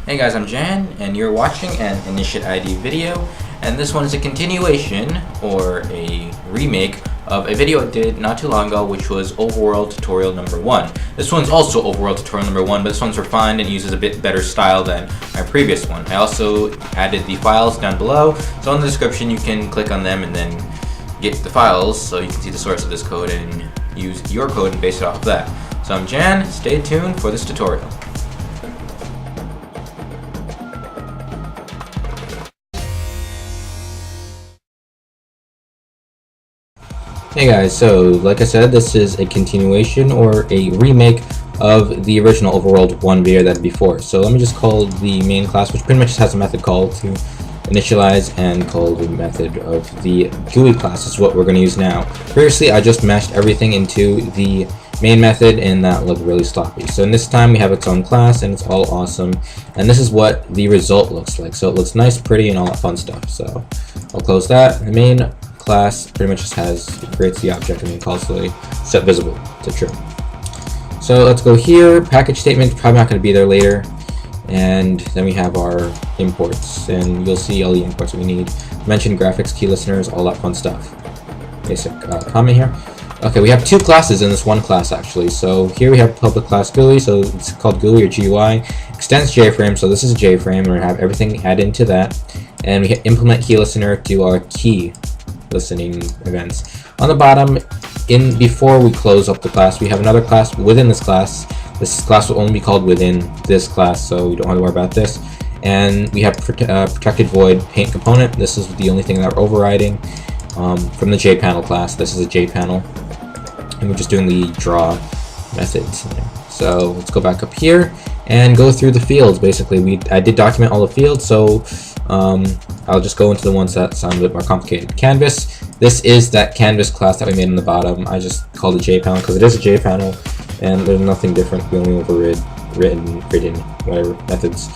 Hey guys, I'm Jan, and you're watching an Initiate ID video, and this one is a continuation, or a remake, of a video I did not too long ago, which was Overworld tutorial number 1. This one's also Overworld tutorial number 1, but this one's refined and uses a bit better style than my previous one. I also added the files down below, so in the description you can click on them and then get the files so you can see the source of this code and use your code and base it off of that. So I'm Jan, stay tuned for this tutorial. Hey guys, so like I said, this is a continuation or a remake of the original Overworld 1 video that before. So let me just call the main class, which pretty much just has a method called to initialize, and call the method of the GUI class is what we're going to use now. Previously, I just mashed everything into the main method and that looked really sloppy. So in this time we have its own class and it's all awesome. And this is what the result looks like. So it looks nice, pretty, and all that fun stuff. So I'll close that. The main class pretty much just creates the object and then calls the set visible to true. So let's go here. Package statement, probably not going to be there later. And then we have our imports, and you'll see all the imports that we need. Mention graphics, key listeners, all that fun stuff. Basic comment here. Okay, we have two classes in this one class actually. So here we have public class GUI, so it's called GUI or GUI. Extends JFrame, so this is a JFrame, and we have everything added into that. And we implement key listener to our key listening events. On the bottom, before we close up the class, we have another class within this class. This class will only be called within this class, so we don't have to worry about this. And we have protected void paint component. This is the only thing that we're overriding from the JPanel class. This is a JPanel, and we're just doing the draw methods. So let's go back up here and go through the fields. Basically, I did document all the fields, so I'll just go into the ones that sound a bit more complicated. Canvas. This is that canvas class that we made in the bottom. I just called it JPanel because it is a JPanel, and there's nothing different. We only redid whatever methods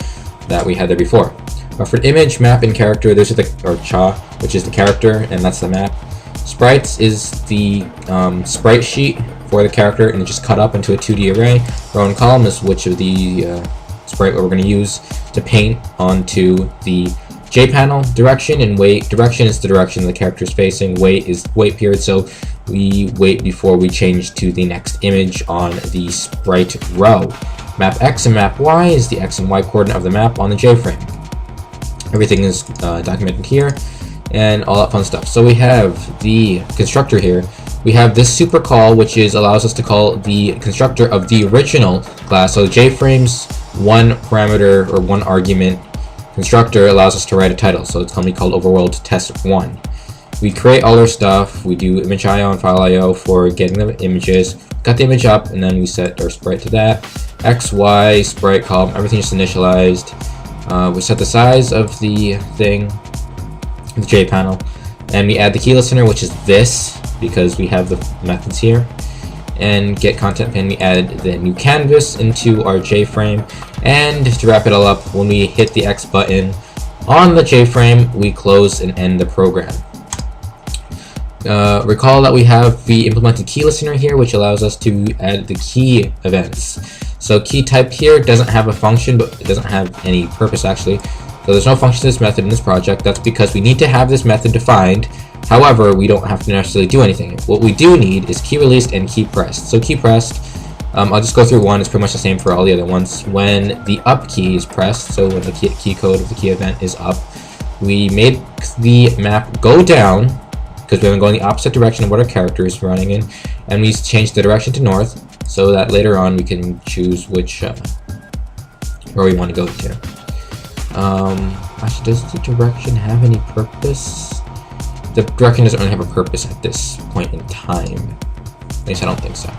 that we had there before. For image, map, and character, there's or cha, which is the character, and that's the map. Sprites is the sprite sheet for the character, and it's just cut up into a 2D array. Row and column is which of the sprite we're going to use to paint onto the JPanel. Direction and wait. Direction is the direction the character is facing. Wait is wait period, so we wait before we change to the next image on the sprite row. Map X and map Y is the X and Y coordinate of the map on the JFrame. Everything is documented here and all that fun stuff. So we have the constructor here. We have this super call, which allows us to call the constructor of the original class. So JFrame's one parameter or one argument constructor allows us to write a title. So it's going to be called Overworld Test 1. We create all our stuff. We do image IO and file IO for getting the images. Got the image up, and then we set our sprite to that. X, Y, sprite column, everything is initialized. We set the size of the thing, the JPanel, and we add the key listener, which is this, because we have the methods here. And get content pin, we add the new canvas into our JFrame. And to wrap it all up, when we hit the X button on the JFrame, we close and end the program. Recall that we have the implemented key listener here, which allows us to add the key events. So key type here doesn't have a function, but it doesn't have any purpose actually. So there's no function to this method in this project. That's because we need to have this method defined. However, we don't have to necessarily do anything. What we do need is key released and key pressed. So key pressed, I'll just go through one. It's pretty much the same for all the other ones. When the up key is pressed, so when the key code of the key event is up, we made the map go down because we've been going the opposite direction of what our character is running in, and we changed the direction to north so that later on we can choose which where we want to go to. Actually, does the direction have any purpose? The direction doesn't really have a purpose at this point in time. At least I don't think so.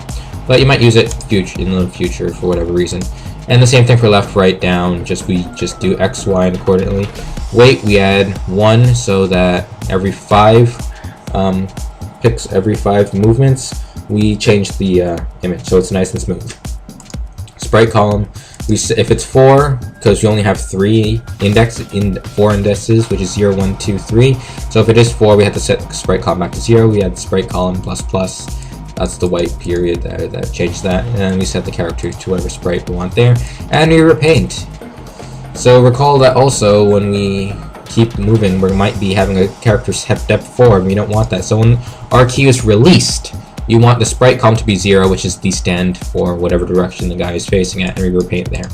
But you might use it in the future for whatever reason. And the same thing for left, right, down. We just do X, Y, and accordingly. Wait, we add 1 so that every 5 every 5 movements, we change the image so it's nice and smooth. Sprite column. If it's 4, because we only have 4 indices, which is 0, 1, 2, 3. So if it is 4, we have to set the sprite column back to 0. We add sprite column plus plus. That's the white period there that changes that. And then we set the character to whatever sprite we want there. And we repaint. So recall that also when we keep moving, we might be having a character step forward. We don't want that. So when RQ is released, you want the sprite column to be 0, which is the stand for whatever direction the guy is facing at, and we repeat there.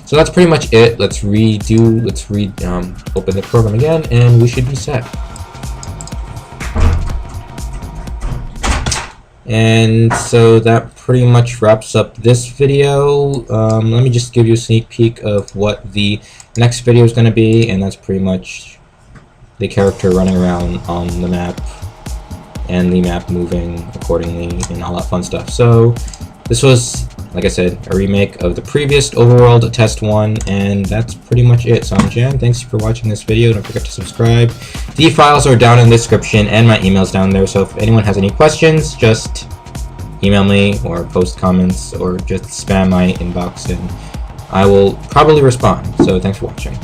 So that's pretty much it. Let's open the program again, and we should be set. And so that pretty much wraps up this video. Let me just give you a sneak peek of what the next video is going to be, and that's pretty much the character running around on the map and the map moving accordingly and all that fun stuff. So this was, like I said, a remake of the previous Overworld Test 1, and that's pretty much it. So I'm Jan, thanks for watching this video. Don't forget to subscribe. The files are down in the description, and my email's down there, so if anyone has any questions, just email me or post comments or just spam my inbox and I will probably respond. So thanks for watching.